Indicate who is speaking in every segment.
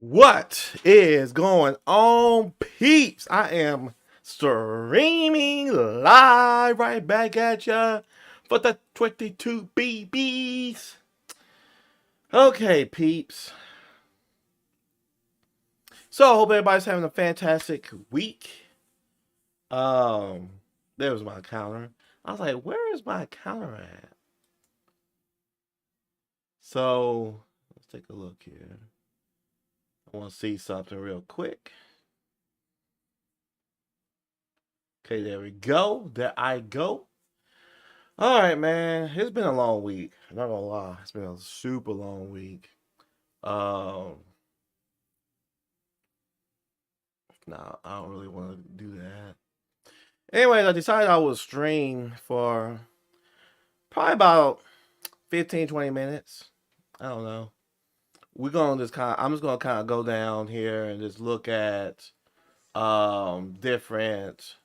Speaker 1: What is going on, peeps? I am streaming live right back at ya for the 22 BBs. Okay, peeps. So, I hope everybody's having a fantastic week. Um, there was my counter. I was like, where is my counter at? So, let's take a look here. I want to see something real quick. Okay, there we go. There I go. All right, man. It's been a long week. I'm not gonna lie. It's been a super long week. Um, no, I don't really want to do that. Anyways, I decided I would stream for probably about 15, 20 minutes. I don't know. I'm just gonna kind of go down here and just look at different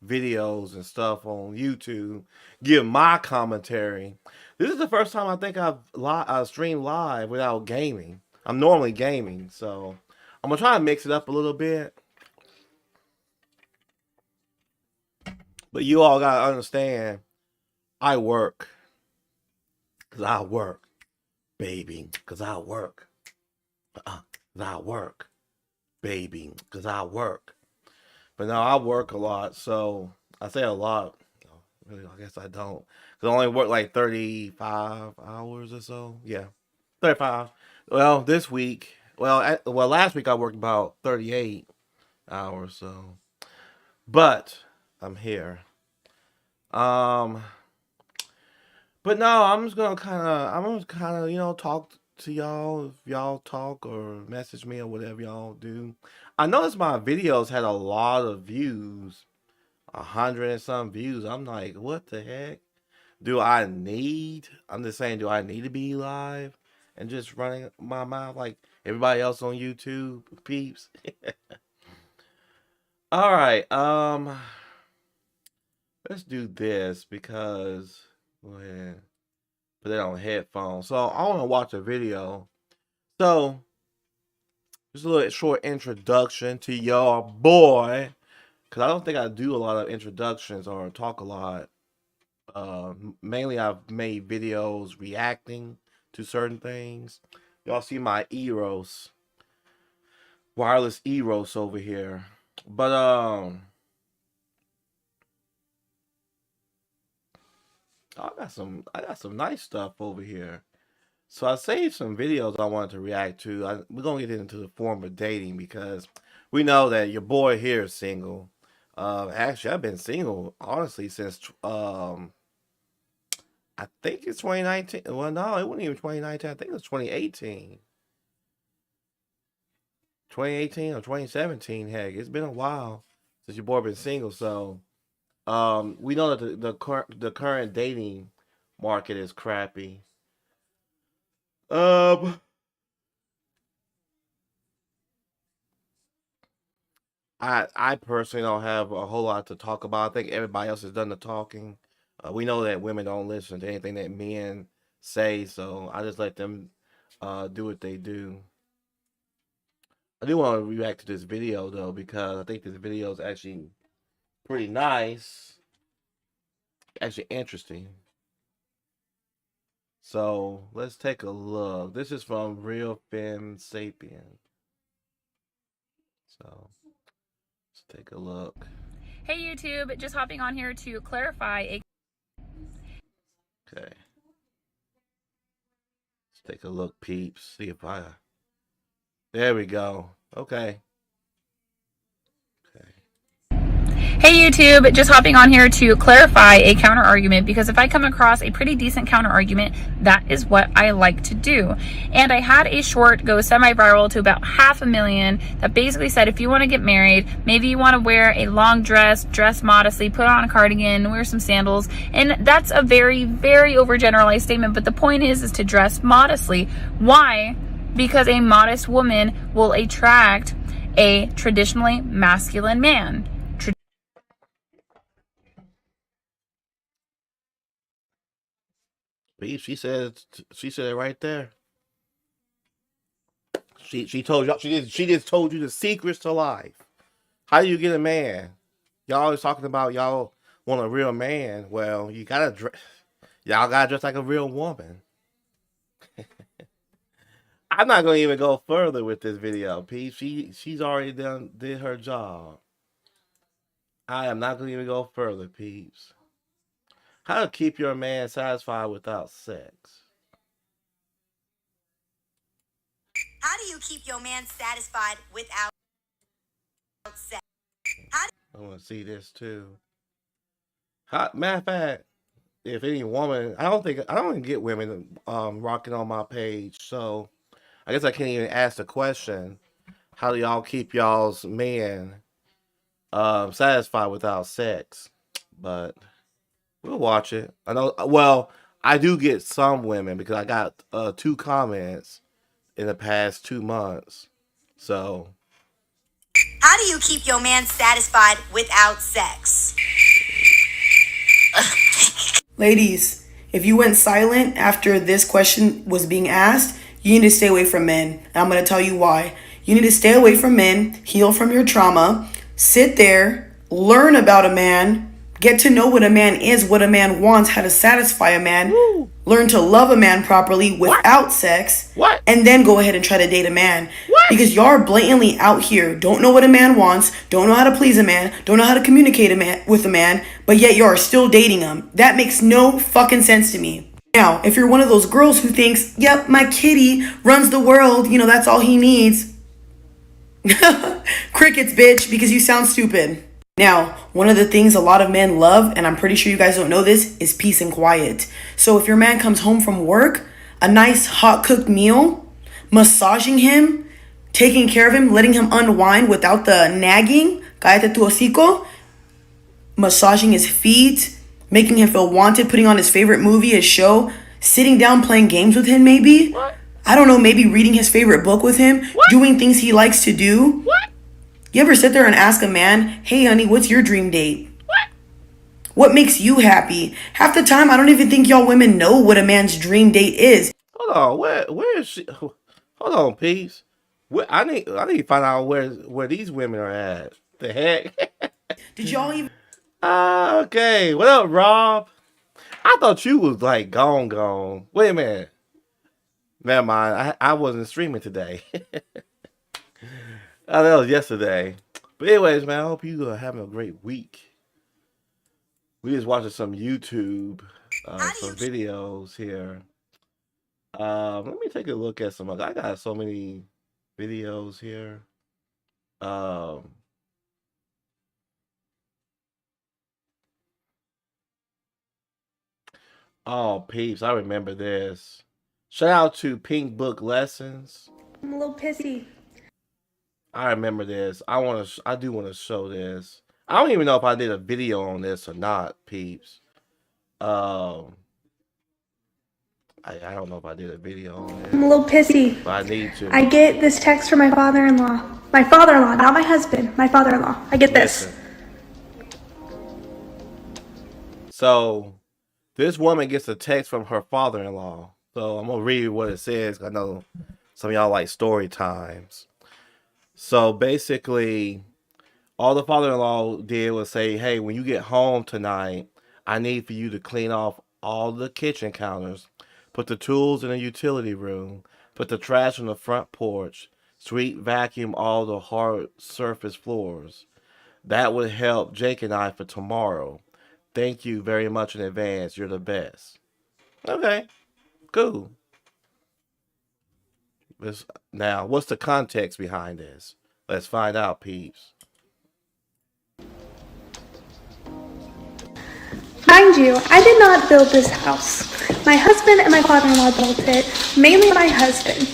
Speaker 1: videos and stuff on YouTube, give my commentary. This is the first time I think I've streamed live without gaming. I'm normally gaming, so I'm gonna try to mix it up a little bit. But you all gotta understand, I work, cause I work, baby, cause I work, cause I work, baby, cause I work. But no, I work a lot, so I say a lot. Really, I guess I don't. Cause I only work like 35 hours or so. Yeah, 35. Well, this week, last week I worked about 38 hours. So, but I'm here. Um, but no, I'm just kind of, talk to y'all if y'all talk or message me or whatever y'all do. I noticed my videos had a lot of views, 100 and some views. I'm like, what the heck? I'm just saying, do I need to be live and just running my mouth like everybody else on YouTube, peeps? All right, let's do this because go ahead, put it on headphones. So I want to watch a video. So just a little short introduction to your boy, because I don't think I do a lot of introductions or talk a lot. Mainly, I've made videos reacting to certain things. Y'all see my Eros, wireless Eros over here. But I got some nice stuff over here. So I saved some videos I wanted to react to. We're gonna get into the form of dating because we know that your boy here is single. Actually, I've been single honestly since I think it's 2019. Well, no, it wasn't even 2019. I think it was 2018. 2018 or 2017. Heck, it's been a while since your boy been single. So, we know that the current dating market is crappy. Um, I personally don't have a whole lot to talk about. I think everybody else has done the talking. We know that women don't listen to anything that men say, so I just let them do what they do. I do want to react to this video though because I think this video is actually pretty nice, actually interesting. So let's take a look. This is from Real Femme Sapien. So let's take a look.
Speaker 2: Hey YouTube, just hopping on here to clarify
Speaker 1: Okay. Let's take a look, peeps. See if I. There we go. Okay. Okay.
Speaker 2: Hey YouTube, just hopping on here to clarify a counter argument because if I come across a pretty decent counter argument, that is what I like to do. And I had a short go semi-viral to about 500,000 that basically said if you want to get married, maybe you want to wear a long dress, dress modestly, put on a cardigan, wear some sandals. And that's a very, very overgeneralized statement, but the point is to dress modestly. Why? Because a modest woman will attract a traditionally masculine man.
Speaker 1: Peeps, she said it right there. She told y'all. She just told you the secrets to life. How do you get a man? Y'all always talking about y'all want a real man. Well, y'all gotta dress like a real woman. I'm not gonna even go further with this video, Pete. She's already did her job. I am not gonna even go further, peeps. How to keep your man satisfied without sex?
Speaker 3: How do you keep your man satisfied without sex?
Speaker 1: I want to see this too. Matter of fact, if any woman, I don't even get women rocking on my page, so I guess I can't even ask the question. How do y'all keep y'all's man satisfied without sex? But we'll watch it. I know. Well, I do get some women because I got 2 comments in the past 2 months. So,
Speaker 3: how do you keep your man satisfied without sex?
Speaker 4: Ladies, if you went silent after this question was being asked, you need to stay away from men. And I'm going to tell you why. You need to stay away from men, heal from your trauma, sit there, learn about a man, get to know what a man is, what a man wants, how to satisfy a man, learn to love a man properly without sex, and then go ahead and try to date a man. Because y'all are blatantly out here, don't know what a man wants, don't know how to please a man, don't know how to communicate with a man, but yet you are still dating him. That makes no fucking sense to me. Now, if you're one of those girls who thinks, yep, my kitty runs the world, that's all he needs. Crickets, bitch, because you sound stupid. Now, one of the things a lot of men love, and I'm pretty sure you guys don't know this, is peace and quiet. So if your man comes home from work, a nice hot cooked meal, massaging him, taking care of him, letting him unwind without the nagging, cállate tu hocico, massaging his feet, making him feel wanted, putting on his favorite movie, his show, sitting down playing games with him maybe. I don't know, maybe reading his favorite book with him, doing things he likes to do. You ever sit there and ask a man, hey honey, what's your dream date? What makes you happy? Half the time, I don't even think y'all women know what a man's dream date is.
Speaker 1: Hold on, where is she? Hold on, peace. I need to find out where these women are at. The heck?
Speaker 4: Did y'all even?
Speaker 1: Okay. What up, Rob? I thought you was like gone. Wait a minute. Never mind. I wasn't streaming today. Oh, that was yesterday. But anyways, man, I hope you are having a great week. We just watching some YouTube, some videos here. Let me take a look at some. I got so many videos here. Oh, peeps, I remember this. Shout out to Pink Book Lessons.
Speaker 5: I'm a little pissy.
Speaker 1: I remember this. I do want to show this. I don't even know if I did a video on this or not, peeps. I don't know if I did a video on it.
Speaker 5: I'm a little pissy.
Speaker 1: But I need to.
Speaker 5: I get this text from my father-in-law. My father-in-law, not my husband. My father-in-law. I get this.
Speaker 1: So, this woman gets a text from her father-in-law. So, I'm going to read what it says. I know some of y'all like story times. So, basically, all the father-in-law did was say, hey, when you get home tonight, I need for you to clean off all the kitchen counters, put the tools in the utility room, put the trash on the front porch, sweep vacuum all the hard surface floors. That would help Jake and I for tomorrow. Thank you very much in advance. You're the best. Okay, cool. Now, what's the context behind this? Let's find out, peeps.
Speaker 5: Mind you, I did not build this house. My husband and my father-in-law built it, mainly my husband.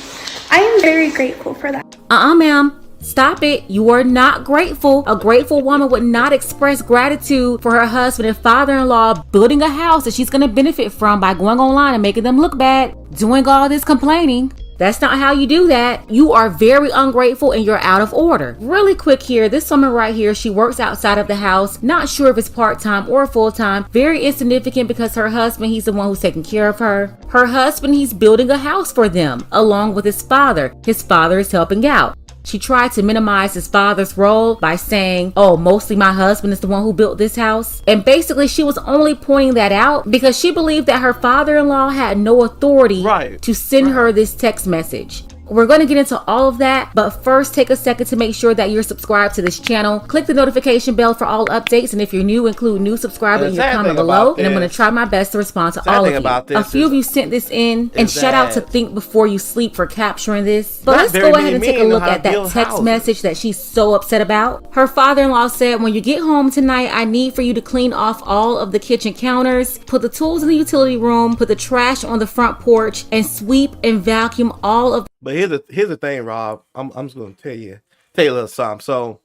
Speaker 5: I am very grateful for that.
Speaker 6: Ma'am. Stop it. You are not grateful. A grateful woman would not express gratitude for her husband and father-in-law building a house that she's going to benefit from by going online and making them look bad, doing all this complaining. That's not how you do that. You are very ungrateful and you're out of order. Really quick here, this woman right here, she works outside of the house. Not sure if it's part-time or full-time. Very insignificant because her husband, he's the one who's taking care of her. Her husband, he's building a house for them along with his father. His father is helping out. She tried to minimize his father's role by saying, oh, mostly my husband is the one who built this house. And basically she was only pointing that out because she believed that her father-in-law had no authority to send her this text message. We're going to get into all of that, but first take a second to make sure that you're subscribed to this channel. Click the notification bell for all updates, and if you're new, include new subscriber in your comment below, and I'm going to try my best to respond to all of you. A few of you sent this in, and shout out to Think Before You Sleep for capturing this. But let's go ahead and take a look at that text message that she's so upset about. Her father-in-law said, when you get home tonight, I need for you to clean off all of the kitchen counters, put the tools in the utility room, put the trash on the front porch, and sweep and vacuum all of.
Speaker 1: But here's the thing, Rob. I'm just gonna tell you a little something. So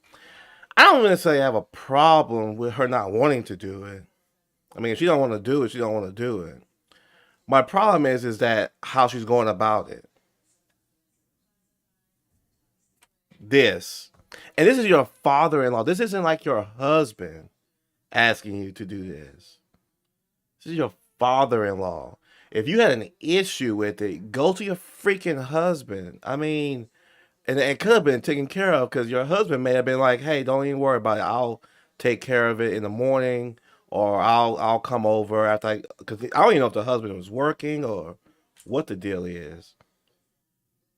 Speaker 1: I don't necessarily have a problem with her not wanting to do it. I mean, if she don't want to do it, she don't want to do it. My problem is that how she's going about it. This is your father-in-law. This isn't like your husband asking you to do this. This is your father-in-law. If you had an issue with it, go to your freaking husband. I mean, and it could have been taken care of because your husband may have been like, hey, don't even worry about it. I'll take care of it in the morning, or I'll come over after because I don't even know if the husband was working or what the deal is.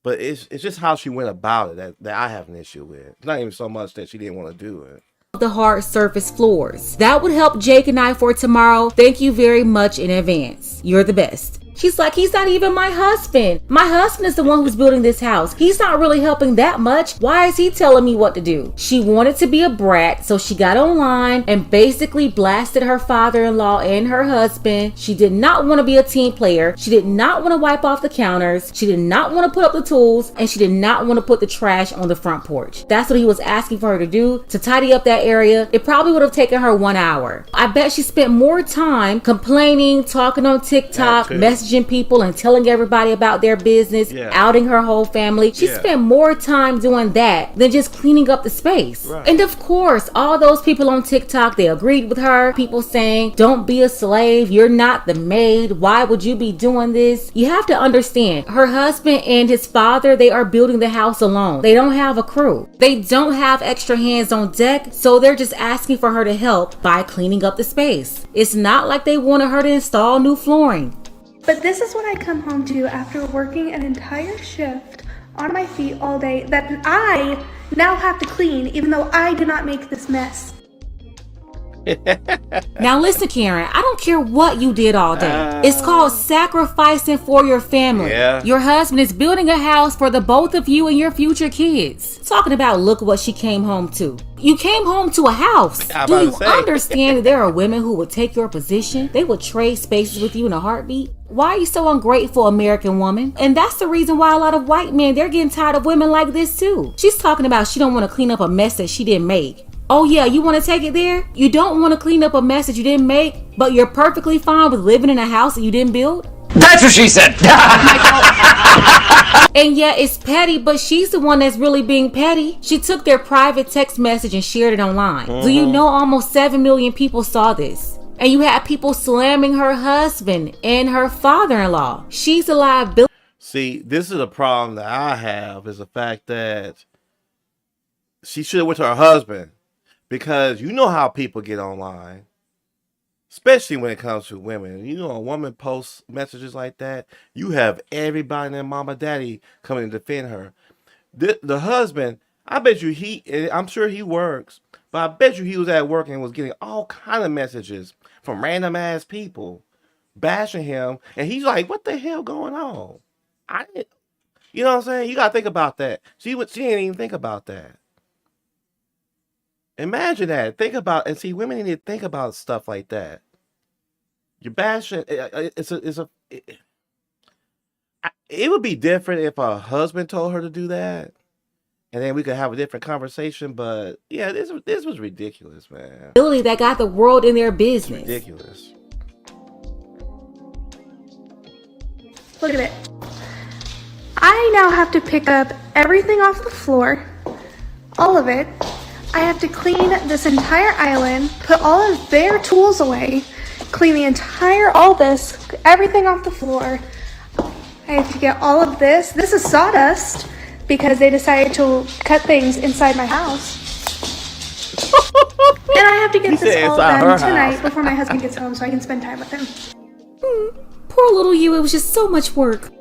Speaker 1: But it's just how she went about it that I have an issue with. It's not even so much that she didn't want to do it.
Speaker 6: The hard surface floors. That would help Jake and I for tomorrow. Thank you very much in advance. You're the best. She's like, he's not even my husband. My husband is the one who's building this house. He's not really helping that much. Why is he telling me what to do? She wanted to be a brat, so she got online and basically blasted her father-in-law and her husband. She did not want to be a team player. She did not want to wipe off the counters. She did not want to put up the tools, and she did not want to put the trash on the front porch. That's what he was asking for her to do, to tidy up that area. It probably would have taken her 1 hour. I bet she spent more time complaining, talking on TikTok, messaging people and telling everybody about their business, outing her whole family. She spent more time doing that than just cleaning up the space. And of course, all those people on TikTok, they agreed with her. People saying, don't be a slave. You're not the maid. Why would you be doing this? You have to understand, her husband and his father, they are building the house alone. They don't have a crew. They don't have extra hands on deck, so they're just asking for her to help by cleaning up the space. It's not like they wanted her to install new flooring.
Speaker 5: But this is what I come home to after working an entire shift on my feet all day that I now have to clean, even though I did not make this mess.
Speaker 6: Now listen, Karen, I don't care what you did all day. It's called sacrificing for your family. Your husband is building a house for the both of you and your future kids. Talking about look what she came home to. You came home to a house. Do you understand that there are women who would take your position? They would trade spaces with you in a heartbeat. Why are you so ungrateful, American woman? And that's the reason why a lot of white men, they're getting tired of women like this too. She's talking about she don't want to clean up a mess that she didn't make. Oh yeah, you want to take it there? You don't want to clean up a mess that you didn't make, but you're perfectly fine with living in a house that you didn't build?
Speaker 7: That's what she said!
Speaker 6: And yeah, it's petty, but she's the one that's really being petty. She took their private text message and shared it online. Do you know almost 7 million people saw this? And you had people slamming her husband and her father-in-law. She's a liability.
Speaker 1: See, this is a problem that I have, is the fact that she should have went to her husband. Because you know how people get online, especially when it comes to women. You know, a woman posts messages like that, you have everybody and their mama daddy coming to defend her. The husband, I bet you I'm sure he works, but I bet you he was at work and was getting all kind of messages from random ass people bashing him. And he's like, what the hell going on? You know what I'm saying? You got to think about that. She didn't even think about that. Imagine that. Think about, and see, women need to think about stuff like that. You're bashing. It would be different if a husband told her to do that, and then we could have a different conversation. But yeah, this was ridiculous, man.
Speaker 6: That got the world in their business.
Speaker 1: Ridiculous.
Speaker 5: Look at it. I now have to pick up everything off the floor, all of it. I have to clean this entire island, put all of their tools away, clean the entire, all this, everything off the floor. I have to get all of this. This is sawdust because they decided to cut things inside my house. And I have to get this all done tonight before my husband gets home so I can spend time with him.
Speaker 6: Poor little you, it was just so much work.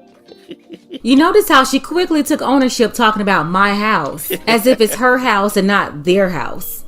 Speaker 6: You notice how she quickly took ownership talking about my house, as if it's her house and not their house.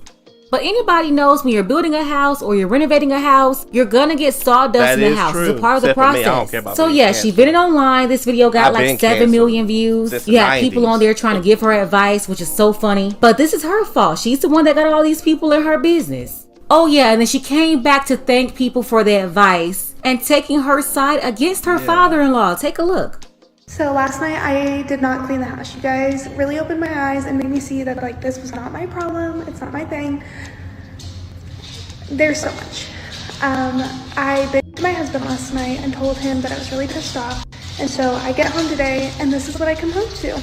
Speaker 6: But anybody knows when you're building a house or you're renovating a house, you're gonna get sawdust in the house. It's a part of the process. So yeah, she vented online. This video got like 7 million views. You have people on there trying to give her advice, which is so funny. But this is her fault. She's the one that got all these people in her business. Oh yeah, and then she came back to thank people for their advice and taking her side against her father-in-law. Take a look.
Speaker 5: So last night I did not clean the house. You guys really opened my eyes and made me see that like this was not my problem. It's not my thing. There's so much. I bitched to my husband last night and told him that I was really pissed off. And so I get home today and this is what I come home to.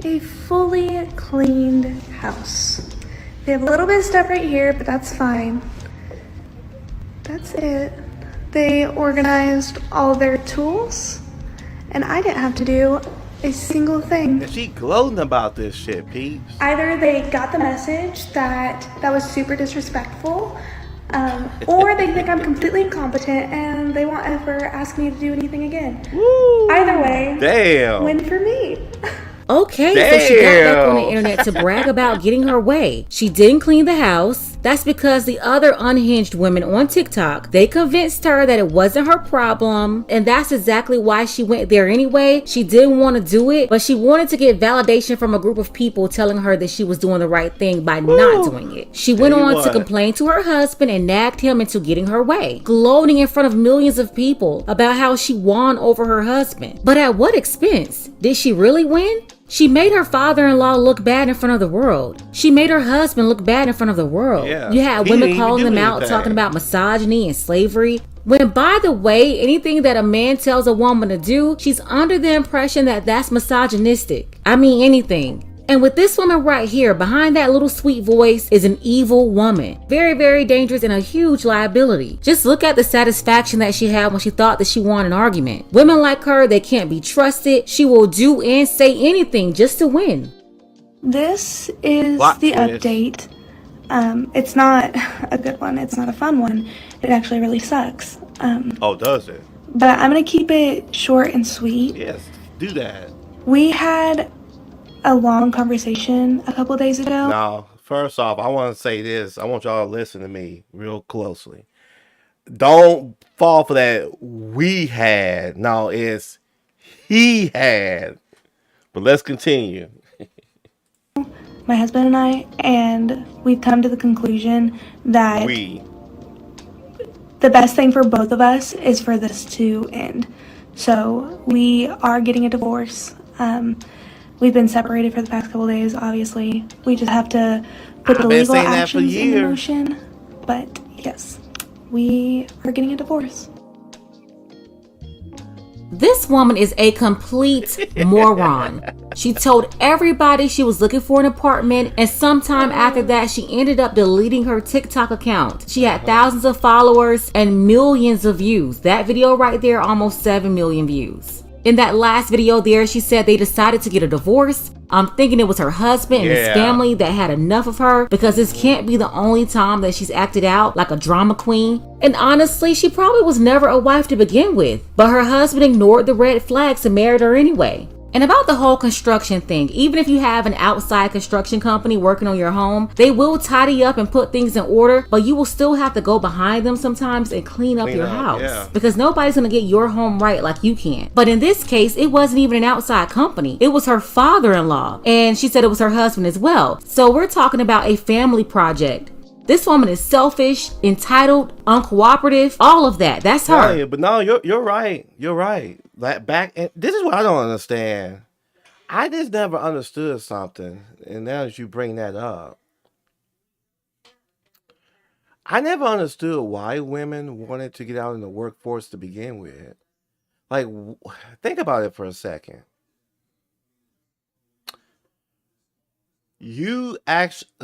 Speaker 5: A fully cleaned house. They have a little bit of stuff right here, but that's fine. That's it. They organized all their tools. And I didn't have to do a single thing.
Speaker 1: And she gloating about this shit, peeps.
Speaker 5: Either they got the message that was super disrespectful, or they think I'm completely incompetent and they won't ever ask me to do anything again.
Speaker 1: Woo.
Speaker 5: Either way,
Speaker 1: damn.
Speaker 5: win for me.
Speaker 6: Okay, so she got back on the internet to brag about getting her way. She didn't clean the house. That's because the other unhinged women on TikTok, they convinced her that it wasn't her problem. And that's exactly why she went there anyway. She didn't want to do it, but she wanted to get validation from a group of people telling her that she was doing the right thing by not doing it. She went on to complain to her husband and nagged him into getting her way, gloating in front of millions of people about how she won over her husband. But at what expense? Did she really win? She made her father-in-law look bad in front of the world. She made her husband look bad in front of the world.
Speaker 1: Yeah,
Speaker 6: you had women calling them out, talking about misogyny and slavery. When, by the way, anything that a man tells a woman to do, she's under the impression that that's misogynistic. I mean, anything. And with this woman right here, behind that little sweet voice is an evil woman. Very, very dangerous and a huge liability. Just look at the satisfaction that she had when she thought that she won an argument. Women like her, they can't be trusted. She will do and say anything just to win.
Speaker 5: This is the update. It's not a good one. It's not a fun one. It actually really sucks.
Speaker 1: Oh, does it?
Speaker 5: But I'm going to keep it short and sweet.
Speaker 1: Yes, do that.
Speaker 5: We had a long conversation a couple days ago.
Speaker 1: Now, first off, I want to say this. I want y'all to listen to me real closely. Don't fall for that we had. No, it's he had. But let's continue.
Speaker 5: My husband and we've come to the conclusion that the best thing for both of us is for this to end. So we are getting a divorce. We've been separated for the past couple days, obviously. We just have to put the legal actions in motion. But yes, we are getting a divorce.
Speaker 6: This woman is a complete moron. She told everybody she was looking for an apartment, and sometime after that, she ended up deleting her TikTok account. She had thousands of followers and millions of views. That video right there, almost 7 million views. In that last video there, she said they decided to get a divorce. I'm thinking it was her husband and his family that had enough of her, because this can't be the only time that she's acted out like a drama queen. And honestly, she probably was never a wife to begin with, but her husband ignored the red flags and married her anyway. And about the whole construction thing, even if you have an outside construction company working on your home, they will tidy up and put things in order, but you will still have to go behind them sometimes and clean up your house. Because nobody's gonna get your home right like you can. But in this case, it wasn't even an outside company. It was her father-in-law. And she said it was her husband as well. So we're talking about a family project. This woman is selfish, entitled, uncooperative, all of that. That's her.
Speaker 1: Yeah, but no, you're right. You're right. Like this is what I don't understand. I just never understood something, and now that you bring that up, I never understood why women wanted to get out in the workforce to begin with. Like, think about it for a second.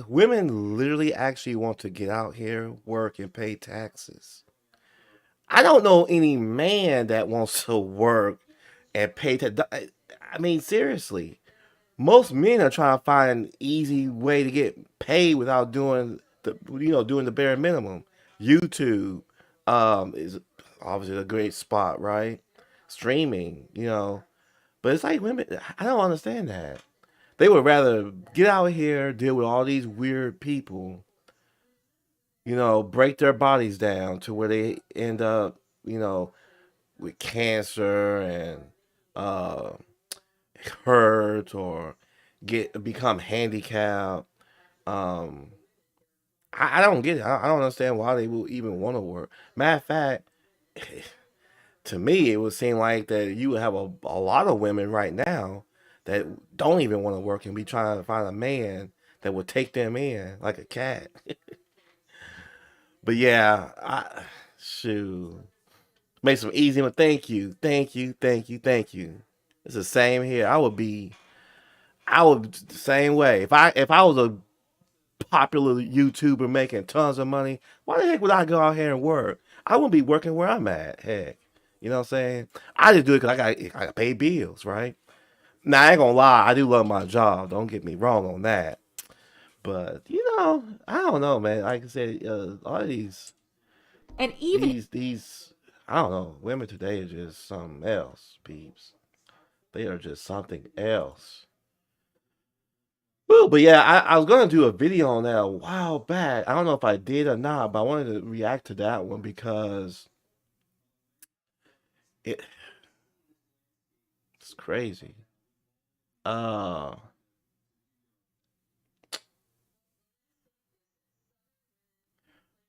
Speaker 1: Women literally actually want to get out here, work, and pay taxes. I don't know any man that wants to work and pay tax. I mean, seriously, most men are trying to find an easy way to get paid without doing the bare minimum. YouTube is obviously a great spot, right? Streaming, but it's like women. I don't understand that. They would rather get out here, deal with all these weird people, break their bodies down to where they end up, with cancer and uh, hurt or become handicapped. Um, I don't get it. I don't understand why they will even want to work. Matter of fact, to me, it would seem like that you would have a lot of women right now that don't even want to work and be trying to find a man that would take them in like a cat. But yeah, shoot, make some easy one. Thank you, thank you, thank you, thank you. It's the same here. I would the same way. If I was a popular YouTuber making tons of money, why the heck would I go out here and work? I wouldn't be working where I'm at. Heck, you know what I'm saying? I just do it because I got to pay bills, right? Now I ain't gonna lie, I do love my job. Don't get me wrong on that. But I don't know, man. Like I said, all of
Speaker 6: And even
Speaker 1: these I don't know. Women today are just something else, peeps. They are just something else. Well, but yeah, I was gonna do a video on that a while back. I don't know if I did or not, but I wanted to react to that one because it's crazy. Uh,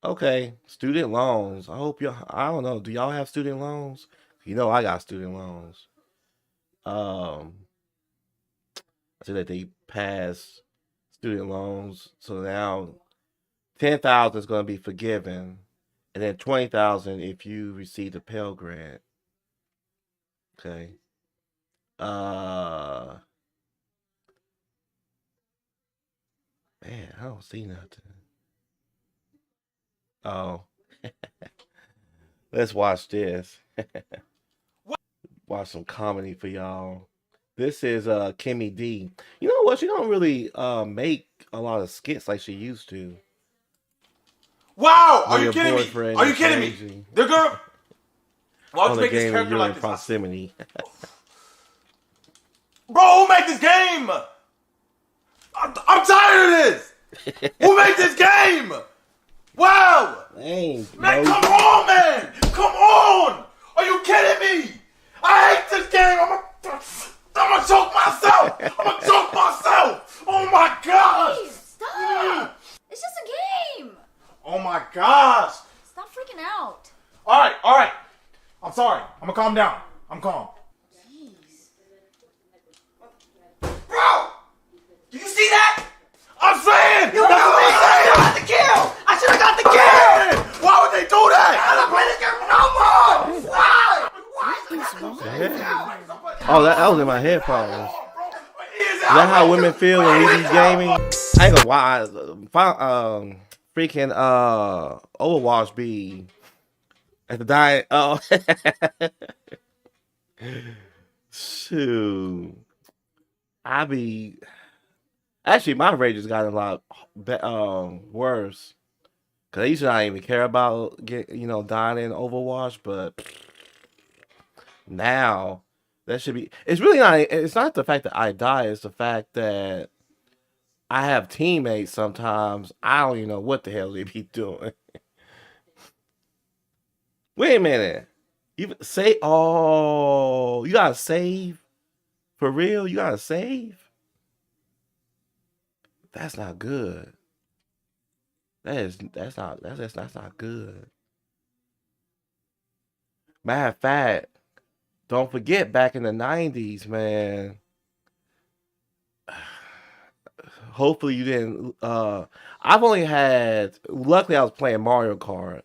Speaker 1: okay, student loans. I don't know. Do y'all have student loans? I got student loans. Um, I see that they passed student loans, so now 10,000 is going to be forgiven, and then 20,000 if you receive the Pell Grant. Okay. Uh, man, I don't see nothing. Oh, let's watch this. Watch some comedy for y'all. This is Kimmy D. You know what? She don't really make a lot of skits like she used to.
Speaker 7: Wow!
Speaker 1: Where
Speaker 7: Are you
Speaker 1: your
Speaker 7: kidding me?
Speaker 1: boyfriend
Speaker 7: Are you
Speaker 1: is
Speaker 7: kidding me?
Speaker 1: crazy
Speaker 7: They're gonna. Why would
Speaker 1: on
Speaker 7: you
Speaker 1: the
Speaker 7: make this
Speaker 1: game when
Speaker 7: character
Speaker 1: you're
Speaker 7: like
Speaker 1: in
Speaker 7: this?
Speaker 1: proximity.
Speaker 7: Bro, who made this game? I'm tired of this! Who made this game? Wow!
Speaker 1: Dang,
Speaker 7: Man,
Speaker 1: bro.
Speaker 7: come on, man! Come on! Are you kidding me? I hate this game! I'm gonna choke myself! I'm gonna choke myself! Oh my gosh!
Speaker 8: Please, stop! It's just a game!
Speaker 7: Oh my gosh!
Speaker 8: Stop freaking out.
Speaker 7: Alright. I'm sorry. I'm gonna calm down. I'm calm.
Speaker 8: Jeez.
Speaker 7: Bro! Did you see that? I'm saying! That's what I'm saying! I got the kill! I should have got the kill! Why would they do that? I don't play this game no more! Why?
Speaker 1: Oh, that was in my headphones. Is that how women feel when we be gaming? I ain't gonna lie. Freaking Overwatch be at the diet. Oh, shoot. I be actually my rage has gotten a lot worse. Cause I used to not even care about dying in Overwatch, but now that should be. It's really not. It's not the fact that I die. It's the fact that I have teammates. Sometimes I don't even know what the hell they be doing. Wait a minute. You say, oh, you gotta save for real. You gotta save. That's not good. That's not good. Matter of fact, don't forget back in the 90s, man. Hopefully you didn't I've only had luckily I was playing Mario Kart.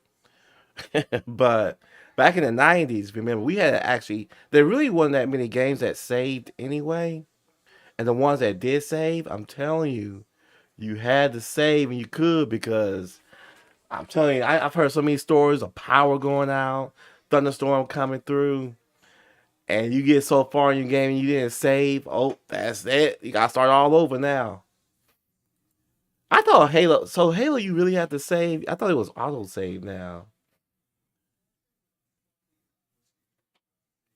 Speaker 1: But Back in the 90s, remember, we had actually, there really wasn't that many games that saved anyway. And the ones that did save, I'm telling you, you had to save and you could because I'm telling you, I've heard so many stories of power going out, thunderstorm coming through, and you get so far in your game and you didn't save. Oh, that's it. You got to start all over now. I thought Halo, so Halo, you really have to save. I thought it was auto save now.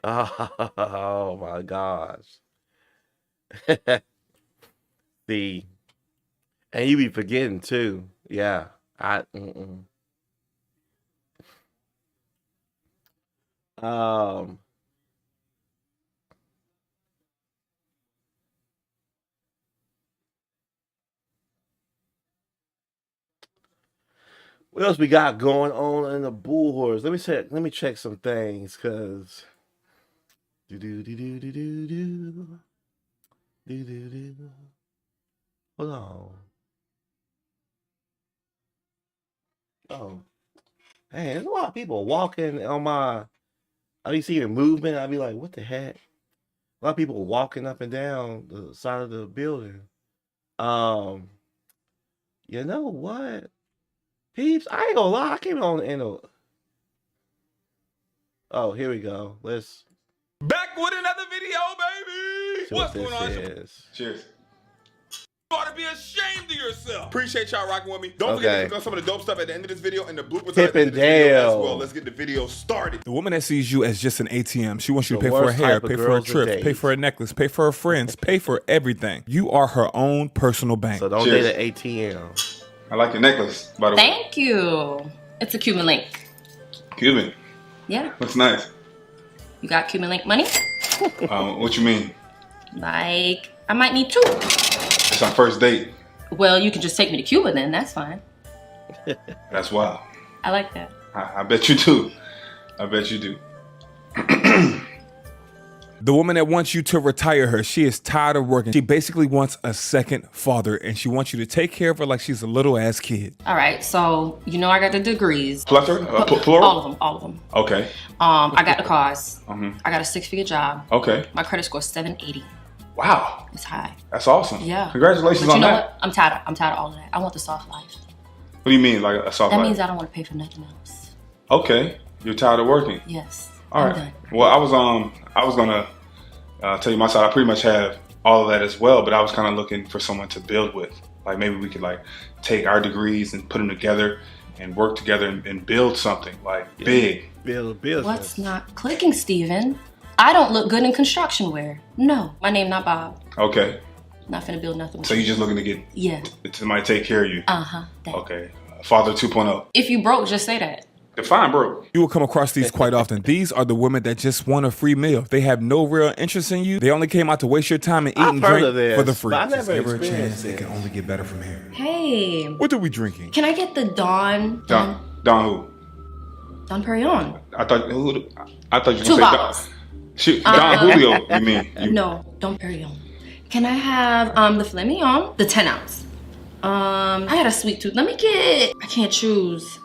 Speaker 1: Oh my gosh. See, and you be forgetting too. Yeah. Um what else we got going on in the bull horse? Let me check some things cuz do do do do do do do do do do. Hold on. Oh, man, there's a lot of people walking on my. I be seeing movement. I be like, what the heck? A lot of people walking up and down the side of the building. Um, you know what, peeps? I ain't gonna lie. I came on in a. Oh, here we go. Let's
Speaker 9: Back with another video, baby.
Speaker 1: see what this is.
Speaker 9: Cheers. You ought to be ashamed of yourself. Appreciate y'all rocking with me. Don't forget to click on some of the dope stuff at the end of this video and the bloopers
Speaker 1: Tip
Speaker 9: at the end
Speaker 1: and
Speaker 9: of this video as
Speaker 1: Dale.
Speaker 9: well. Let's get the video started.
Speaker 10: The woman that sees you as just an ATM, she wants you to
Speaker 1: The
Speaker 10: pay for her
Speaker 1: worst
Speaker 10: hair,
Speaker 1: type of
Speaker 10: pay for her
Speaker 1: girls to
Speaker 10: trips,
Speaker 1: date.
Speaker 10: pay for her necklace, pay for her friends, pay for everything. You are her own personal bank.
Speaker 1: So don't
Speaker 9: Cheers.
Speaker 1: date an ATM.
Speaker 9: I like your necklace, by the way.
Speaker 11: Thank you. It's a Cuban link.
Speaker 9: Cuban.
Speaker 11: Yeah.
Speaker 9: Looks nice.
Speaker 11: You got Cuban link money?
Speaker 9: What you mean?
Speaker 11: Like, I might need two.
Speaker 9: It's our first date.
Speaker 11: Well, you can just take me to Cuba then. That's fine.
Speaker 9: That's wild.
Speaker 11: I like that.
Speaker 9: I bet you do. I bet you do.
Speaker 10: The woman that wants you to retire her, she is tired of working. She basically wants a second father, and she wants you to take care of her like she's a little ass kid.
Speaker 11: All right, so you know I got the degrees.
Speaker 9: Plethora? Plural?
Speaker 11: All of them.
Speaker 9: Okay.
Speaker 11: I got the cars.
Speaker 9: Mhm.
Speaker 11: I got a 6-figure job.
Speaker 9: Okay.
Speaker 11: My credit score is 780.
Speaker 9: Wow.
Speaker 11: It's high.
Speaker 9: That's awesome.
Speaker 11: Yeah.
Speaker 9: Congratulations
Speaker 11: But
Speaker 9: on
Speaker 11: you know
Speaker 9: that.
Speaker 11: what? I'm tired of all of that. I want the soft life.
Speaker 9: What do you mean, like a soft
Speaker 11: That
Speaker 9: life?
Speaker 11: means I don't want to pay for nothing else.
Speaker 9: Okay. You're tired of working.
Speaker 11: Yes.
Speaker 9: All
Speaker 11: I'm
Speaker 9: right.
Speaker 11: done.
Speaker 9: Well, I was gonna tell you my side. I pretty much have all of that as well, but I was kind of looking for someone to build with. Like maybe we could like take our degrees and put them together and work together and build something like big.
Speaker 1: Build a business.
Speaker 11: What's not clicking, Steven? I don't look good in construction wear. No. My name not Bob.
Speaker 9: Okay.
Speaker 11: Not finna build nothing with
Speaker 9: So
Speaker 11: you.
Speaker 9: you're just looking to get
Speaker 11: Yeah.
Speaker 9: somebody to take care of you.
Speaker 11: Uh-huh. That.
Speaker 9: Okay. Father 2.0.
Speaker 11: If you broke, just say that.
Speaker 9: Define broke.
Speaker 10: You will come across these quite often. These are the women that just want a free meal. They have no real interest in you. They only came out to waste your time and eat
Speaker 1: I've
Speaker 10: and
Speaker 1: heard
Speaker 10: drink
Speaker 1: of this,
Speaker 10: for the free.
Speaker 1: but I never
Speaker 10: Give her a
Speaker 1: experienced
Speaker 10: chance. It can only get better from here.
Speaker 11: Hey.
Speaker 10: What are we drinking?
Speaker 11: Can I get the Don
Speaker 9: Don
Speaker 11: Perignon?
Speaker 9: who? I thought you were
Speaker 11: Two
Speaker 9: gonna say Don.
Speaker 11: bottles.
Speaker 9: Shit, Don Julio, you mean?
Speaker 11: No, Don Perignon. Can I have the filet mignon? The 10 ounce. I had a sweet tooth. I can't choose.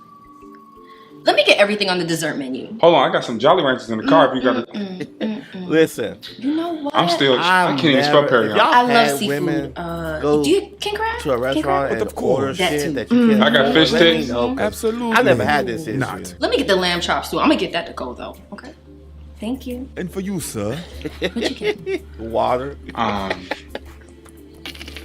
Speaker 11: Let me get everything on the dessert menu.
Speaker 9: Hold on, I got some Jolly Ranchers in the car. If you got it,
Speaker 1: Listen,
Speaker 11: You know what?
Speaker 9: I can't even spell Perignon.
Speaker 11: I love
Speaker 1: had
Speaker 11: seafood.
Speaker 1: women
Speaker 11: Do you king crab?
Speaker 1: to a restaurant
Speaker 11: King
Speaker 1: and
Speaker 11: crab?
Speaker 1: order
Speaker 11: That
Speaker 1: shit
Speaker 11: too.
Speaker 1: that you can't.
Speaker 9: I got fish
Speaker 1: Let me
Speaker 9: sticks.
Speaker 1: know, 'cause
Speaker 10: Absolutely.
Speaker 1: I never had this issue.
Speaker 10: Not.
Speaker 11: Let me get the lamb chops too. I'm gonna get that to go though. Okay. Thank you.
Speaker 10: And for you, sir.
Speaker 11: What you get?
Speaker 1: Water.
Speaker 9: I'm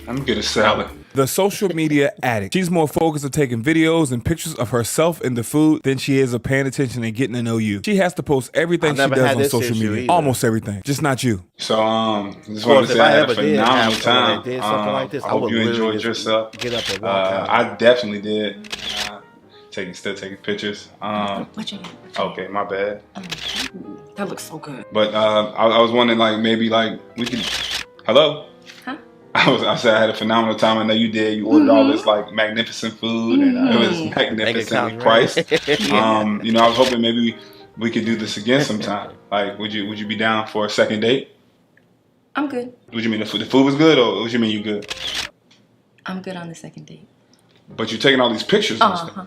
Speaker 9: gonna get a salad.
Speaker 10: The social media addict. She's more focused on taking videos and pictures of herself and the food than she is of paying attention and getting to know you. She has to post everything
Speaker 1: I
Speaker 10: she
Speaker 1: never
Speaker 10: does
Speaker 1: had
Speaker 10: on
Speaker 1: this
Speaker 10: social
Speaker 1: issue
Speaker 10: media.
Speaker 1: either.
Speaker 10: Almost everything. Just not you.
Speaker 9: So just
Speaker 1: Of
Speaker 9: wanted
Speaker 1: course,
Speaker 9: to
Speaker 1: if
Speaker 9: say I
Speaker 1: I
Speaker 9: had a
Speaker 1: ever did
Speaker 9: phenomenal
Speaker 1: have someone
Speaker 9: time.
Speaker 1: that did something like this,
Speaker 9: I
Speaker 1: I
Speaker 9: hope
Speaker 1: would
Speaker 9: you
Speaker 1: literally
Speaker 9: enjoyed
Speaker 1: just
Speaker 9: yourself.
Speaker 1: get up and walk out.
Speaker 9: I definitely did. Still taking pictures.
Speaker 11: What you get?
Speaker 9: Okay, my bad.
Speaker 11: That looks so good.
Speaker 9: But I was wondering, like maybe like we could. Hello.
Speaker 11: Huh?
Speaker 9: I said I had a phenomenal time. I know you did. You ordered all this like magnificent food, and it was magnificently priced. You know, I was hoping maybe we could do this again sometime. Like, would you be down for a second date?
Speaker 11: I'm good.
Speaker 9: What you mean the food was good, or what you mean you good?
Speaker 11: I'm good on the second date.
Speaker 9: But you're taking all these pictures and stuff.
Speaker 11: Uh-huh.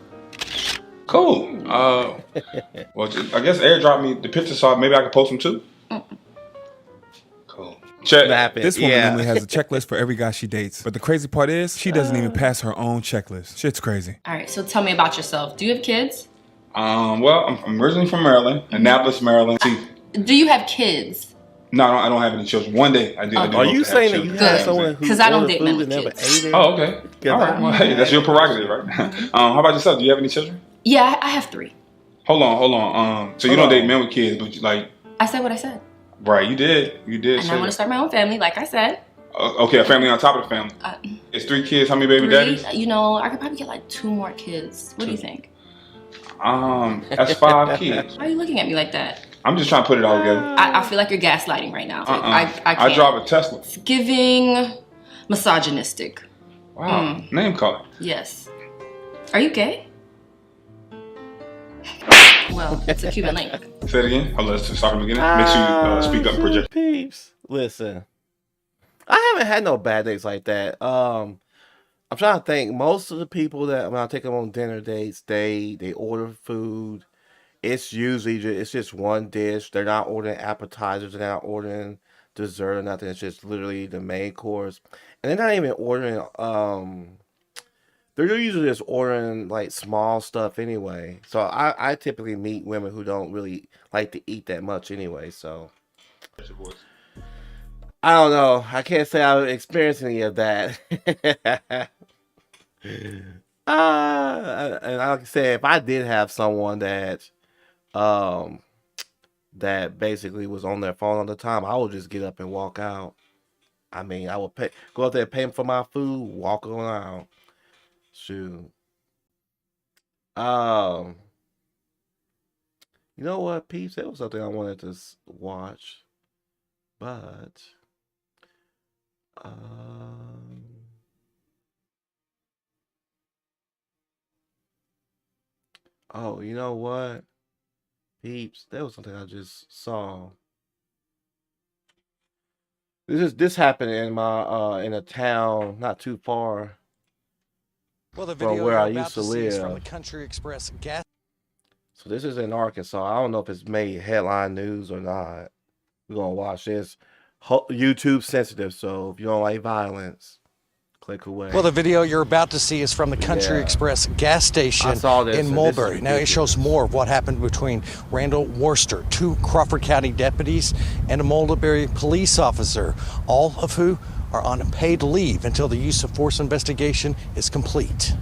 Speaker 9: Cool. Well, I guess airdrop me the picture so maybe I can post them too. Cool. Check.
Speaker 10: This woman normally has a checklist for every guy she dates. But the crazy part is, she doesn't even pass her own checklist. Shit's crazy.
Speaker 11: All right, so tell me about yourself. Do you have kids?
Speaker 9: Well, I'm originally from Maryland, Annapolis, Maryland. See,
Speaker 11: Do you have kids?
Speaker 9: no, I don't have any children. One day I do. I do
Speaker 1: Are
Speaker 9: hope
Speaker 1: you
Speaker 9: to have
Speaker 1: saying that you
Speaker 9: children.
Speaker 1: have someone who
Speaker 11: Because I don't
Speaker 1: ordered
Speaker 11: date
Speaker 1: food
Speaker 11: men
Speaker 1: and
Speaker 11: with
Speaker 1: never
Speaker 11: kids.
Speaker 1: ate it?
Speaker 9: Oh, okay. All right. Well, hey, that's your prerogative, right? How about yourself? Do you have any children?
Speaker 11: Yeah, I have 3.
Speaker 9: Hold on. So you don't date men with kids, but you, like,
Speaker 11: I said what I said.
Speaker 9: right? You did.
Speaker 11: And I want to start my own family, like I said.
Speaker 9: Okay, a family on top of the family. It's 3 kids. How many baby
Speaker 11: 3,
Speaker 9: daddies?
Speaker 11: you know, I could probably get like 2 more kids. What do you think?
Speaker 9: That's 5 kids.
Speaker 11: Why are you looking at me like that?
Speaker 9: I'm just trying to put it all together.
Speaker 11: I feel like you're gaslighting right now. I can't.
Speaker 9: I drive a Tesla.
Speaker 11: It's giving misogynistic.
Speaker 9: Wow. Name calling.
Speaker 11: Yes. Are you gay? Well, it's a Cuban link.
Speaker 9: Say it again. Let's start from the beginning. Make sure you speak up and project.
Speaker 1: Peeps. Listen, I haven't had no bad dates like that. I'm trying to think. Most of the people that when I take them on dinner dates, they order food. It's usually it's just one dish. They're not ordering appetizers. They're not ordering dessert or nothing. It's just literally the main course, and they're not even ordering. They're usually just ordering like small stuff anyway. So I typically meet women who don't really like to eat that much anyway. So I don't know. I can't say I've experienced any of that. And like I said, if I did have someone that that basically was on their phone all the time, I would just get up and walk out. I mean, I would go out there, pay them for my food, walk around. Shoot. You know what, peeps? That was something I wanted to watch, but oh, you know what, peeps? That was something I just saw. This happened in my in a town not too far from where I used to live.
Speaker 12: From the Country Express gas.
Speaker 1: So this is in Arkansas. I don't know if it's made headline news or not. We're gonna watch this. YouTube sensitive, so if you don't like violence, click away.
Speaker 12: Well, the video you're about to see is from the Country Express gas station in Mulberry. Now, it shows more of what happened between Randall Worcester, 2 Crawford County deputies, and a Mulberry police officer, all of who are on paid leave until the use of force investigation is complete.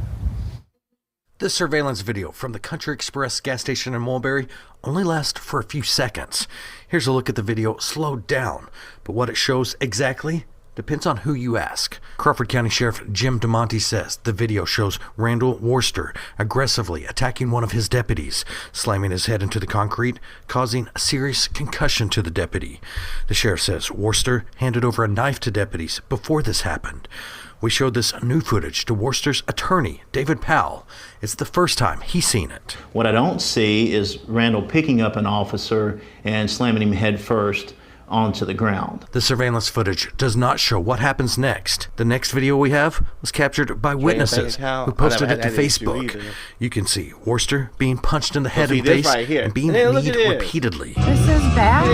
Speaker 12: This surveillance video from the Country Express gas station in Mulberry only lasts for a few seconds. Here's a look at the video slowed down, but what it shows exactly depends on who you ask. Crawford County Sheriff Jim DeMonte says the video shows Randall Worcester aggressively attacking one of his deputies, slamming his head into the concrete, causing a serious concussion to the deputy. The sheriff says Worcester handed over a knife to deputies before this happened. We showed this new footage to Worcester's attorney, David Powell. It's the first time he's seen it.
Speaker 13: What I don't see is Randall picking up an officer and slamming him head first onto the ground.
Speaker 12: The surveillance footage does not show what happens next. The next video we have was captured by witnesses who posted it to Facebook. You can see Worcester being punched in the head and face and being kneed repeatedly.
Speaker 14: This is bad.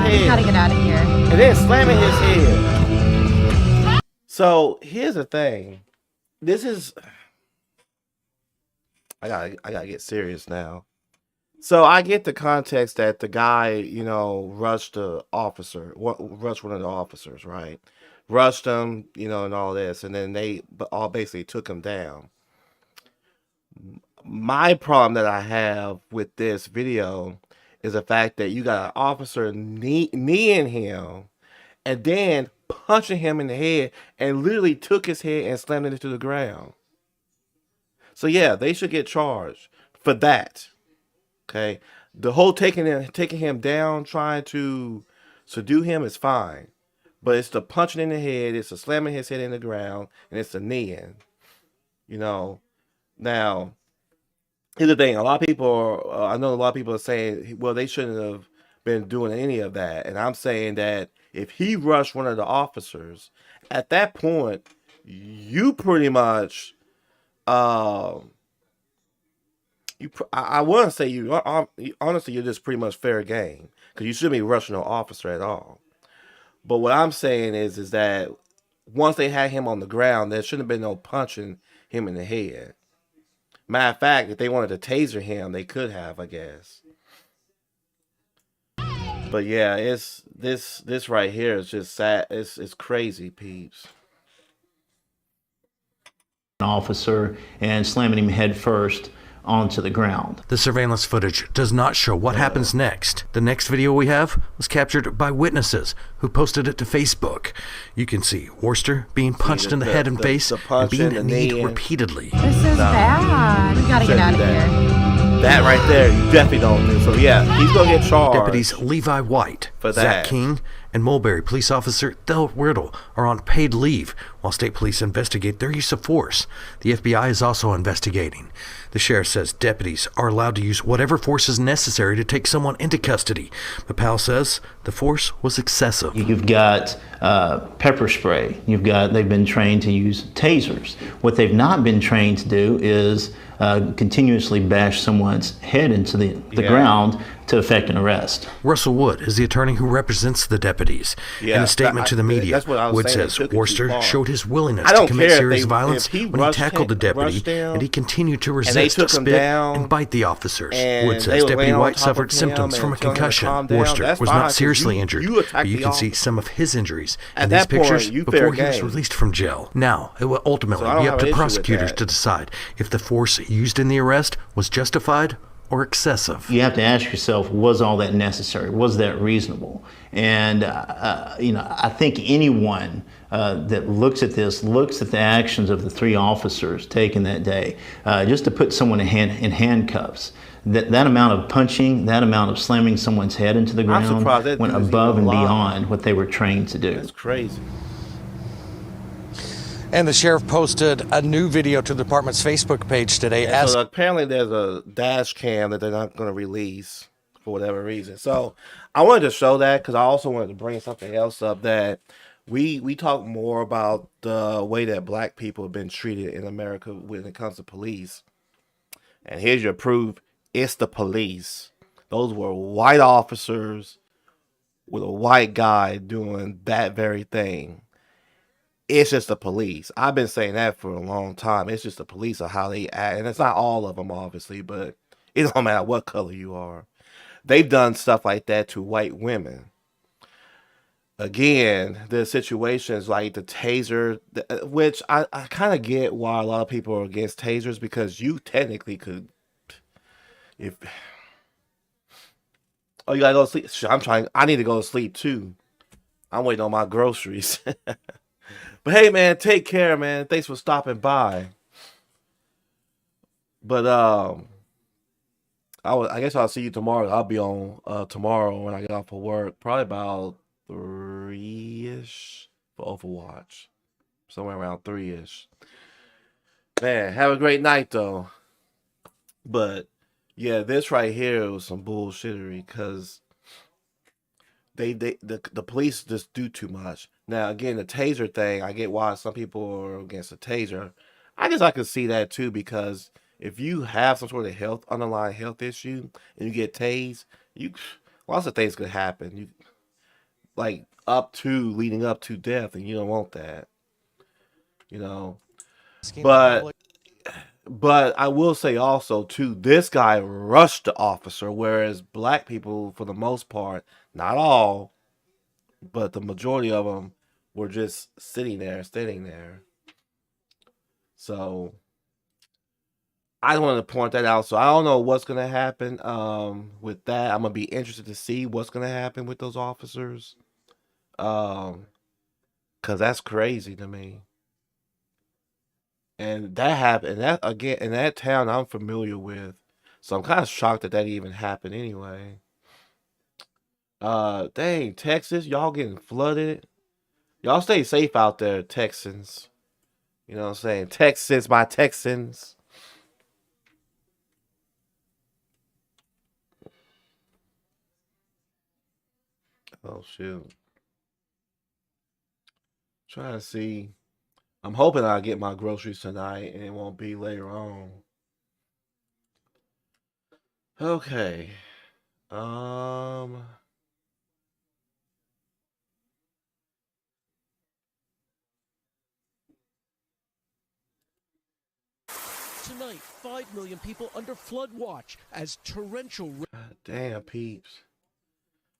Speaker 14: We gotta get out of here.
Speaker 1: And then slamming his head. So here's the thing. This is I gotta get serious now. So I get the context that the guy, you know, rushed one of the officers, right? Rushed him, you know, and all this, and then they all basically took him down. My problem that I have with this video is the fact that you got an officer kneeing him and then punching him in the head and literally took his head and slammed it into the ground. So yeah, they should get charged for that. Okay, the whole taking him down, trying to subdue him is fine, but it's the punching in the head, it's the slamming his head in the ground, and it's the kneeing. You know, now here's the thing: a lot of people, I know a lot of people are saying, well, they shouldn't have been doing any of that, and I'm saying that if he rushed one of the officers, at that point, you pretty much, I want to say honestly, you're just pretty much fair game because you shouldn't be rushing no officer at all. But what I'm saying is that once they had him on the ground, there shouldn't have been no punching him in the head. Matter of fact, if they wanted to taser him, they could have, I guess. But yeah, it's this right here is just sad. It's crazy, peeps.
Speaker 13: Officer and slamming him head first onto the ground.
Speaker 12: The surveillance footage does not show what happens next. The next video we have was captured by witnesses who posted it to Facebook. You can see Worcester being punched in the head and face and being kneed repeatedly.
Speaker 14: This is bad. We gotta get out of here.
Speaker 1: That right there, you definitely don't do. So yeah, he's gonna get charged.
Speaker 12: Deputies Levi White, Zach King, and Mulberry police officer Del Riddle are on paid leave while state police investigate their use of force. The FBI is also investigating. The sheriff says deputies are allowed to use whatever force is necessary to take someone into custody. But Powell says the force was excessive.
Speaker 13: You've got pepper spray. They've been trained to use tasers. What they've not been trained to do is continuously bash someone's head into the ground to effect an arrest.
Speaker 12: Russell Wood is the attorney who represents the deputies. In a statement to the media, Wood says Worcester showed his willingness to commit serious violence when he tackled the deputy, and he continued to resist, spit, and bite the officers. Wood says Deputy White suffered symptoms from a concussion. Worcester was not seriously injured, but you can see some of his injuries in these pictures before he was released from jail. Now, it will ultimately be up to prosecutors to decide if the force used in the arrest was justified or excessive.
Speaker 13: You have to ask yourself, was all that necessary? Was that reasonable? And I think anyone that looks at the actions of the three officers taken that day, just to put someone in handcuffs. That amount of punching, that amount of slamming someone's head into the ground went above and beyond what they were trained to do.
Speaker 1: That's crazy.
Speaker 12: And the sheriff posted a new video to the department's Facebook page today.
Speaker 1: So apparently there's a dash cam that they're not going to release for whatever reason. So I wanted to show that because I also wanted to bring something else up that we talk more about the way that black people have been treated in America when it comes to police. And here's your proof. It's the police. Those were white officers with a white guy doing that very thing. It's just the police. I've been saying that for a long time. It's just the police of how they act. And it's not all of them, obviously, but it don't matter what color you are. They've done stuff like that to white women. Again, the situations like the taser, which I kind of get why a lot of people are against tasers, because you technically could, you gotta go to sleep. I need to go to sleep too. I'm waiting on my groceries. But hey, man, take care, man. Thanks for stopping by. But I guess I'll see you tomorrow. I'll be on tomorrow when I get off of work. Probably about 3-ish for Overwatch. Somewhere around 3-ish. Man, have a great night though. But yeah, this right here was some bullshittery because the police just do too much. Now, again, the taser thing, I get why some people are against the taser. I guess I could see that too, because if you have some sort of underlying health issue and you get tased, lots of things could happen. Leading up to death, and you don't want that. But I will say also too, this guy rushed the officer, whereas black people, for the most part, not all, but the majority of them were just sitting there. So I wanted to point that out. So I don't know what's going to happen with that. I'm going to be interested to see what's going to happen with those officers. Because that's crazy to me. And that happened. That again in that town I'm familiar with. So I'm kind of shocked that even happened anyway. Dang, Texas, y'all getting flooded. Y'all stay safe out there, Texans. You know what I'm saying? Texans, my Texans. Oh, shoot. Trying to see. I'm hoping I'll get my groceries tonight and it won't be later on. Okay.
Speaker 15: Tonight, 5 million people under flood watch as torrential rain.
Speaker 1: God damn, peeps.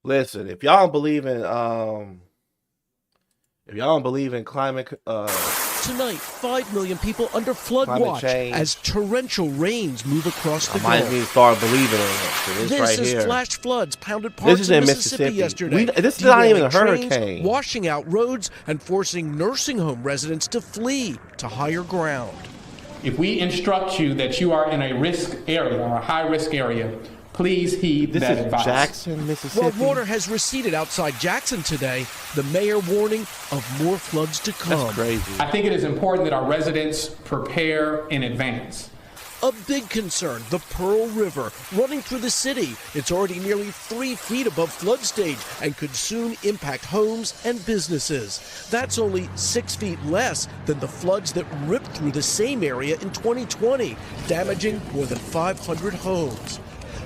Speaker 1: Listen, if y'all don't believe in climate
Speaker 15: Tonight, 5 million people under flood
Speaker 1: climate
Speaker 15: watch
Speaker 1: change,
Speaker 15: as torrential rains move across the
Speaker 1: I might
Speaker 15: Gulf.
Speaker 1: need to start believing in it. This right
Speaker 15: is
Speaker 1: here.
Speaker 15: flash floods pounded
Speaker 1: This
Speaker 15: parts
Speaker 1: is
Speaker 15: of
Speaker 1: in
Speaker 15: Mississippi yesterday.
Speaker 1: This is not even a
Speaker 15: derailing trains,
Speaker 1: hurricane.
Speaker 15: washing out roads and forcing nursing home residents to flee to higher ground.
Speaker 16: If we instruct you that you are in a risk area or a high-risk area, please heed that advice.
Speaker 1: Jackson, Mississippi.
Speaker 15: While water has receded outside Jackson today, the mayor warning of more floods to come.
Speaker 1: That's crazy.
Speaker 16: I think it is important that our residents prepare in advance.
Speaker 15: A big concern, the Pearl River running through the city. It's already nearly 3 feet above flood stage and could soon impact homes and businesses. That's only 6 feet less than the floods that ripped through the same area in 2020, damaging more than 500 homes.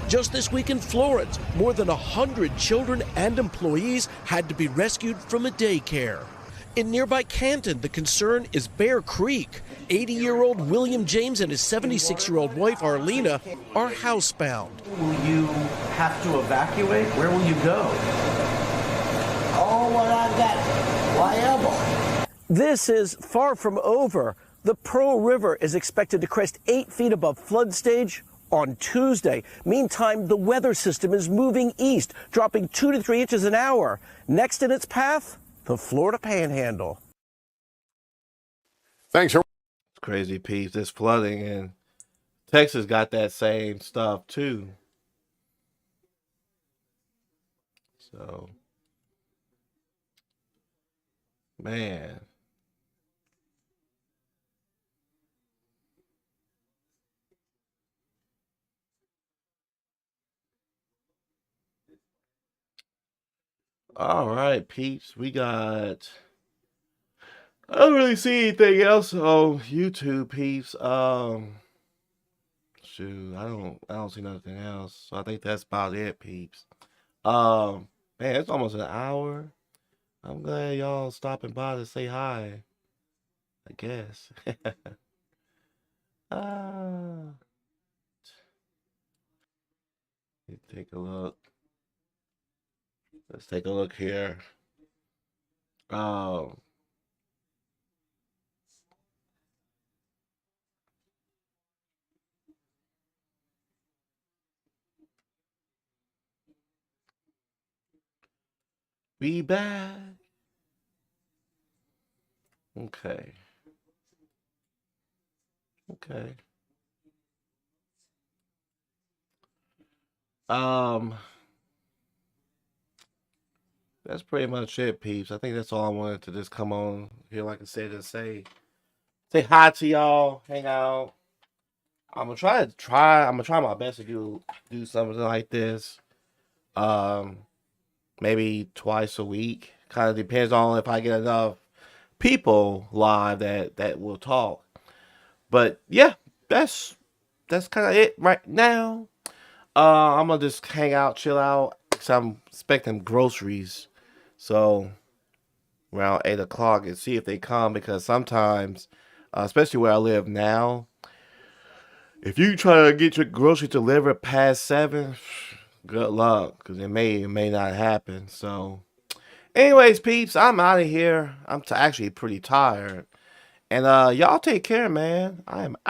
Speaker 15: Just this week in Florence, more than 100 children and employees had to be rescued from a daycare. In nearby Canton, the concern is Bear Creek. 80-year-old William James and his 76-year-old wife, Arlena, are housebound.
Speaker 17: Will you have to evacuate? Where will you go?
Speaker 18: Oh, what I got, whatever.
Speaker 15: This is far from over. The Pearl River is expected to crest 8 feet above flood stage on Tuesday. Meantime, the weather system is moving east, dropping 2 to 3 inches an hour. Next in its path, the Florida Panhandle.
Speaker 19: Thanks.
Speaker 1: It's crazy, peeps. This flooding, and Texas got that same stuff too. So, man. All right, peeps. We got. I don't really see anything else on YouTube, peeps. Shoot, I don't see nothing else. So I think that's about it, peeps. Man, it's almost an hour. I'm glad y'all stopping by to say hi. I guess. Let's take a look. Let's take a look here. Be back. Okay. Okay. That's pretty much it, peeps. I think that's all I wanted to just come on here, like I said, and say hi to y'all, hang out. I'm gonna try my best to do something like this. Maybe twice a week. Kind of depends on if I get enough people live that will talk. But yeah, that's kind of it right now. I'm gonna just hang out, chill out, because I'm expecting groceries. So around 8 o'clock and see if they come, because sometimes, especially where I live now, if you try to get your groceries delivered past 7, good luck, because it may or may not happen. So anyways, peeps, I'm out of here. I'm actually pretty tired. And y'all take care, man. I am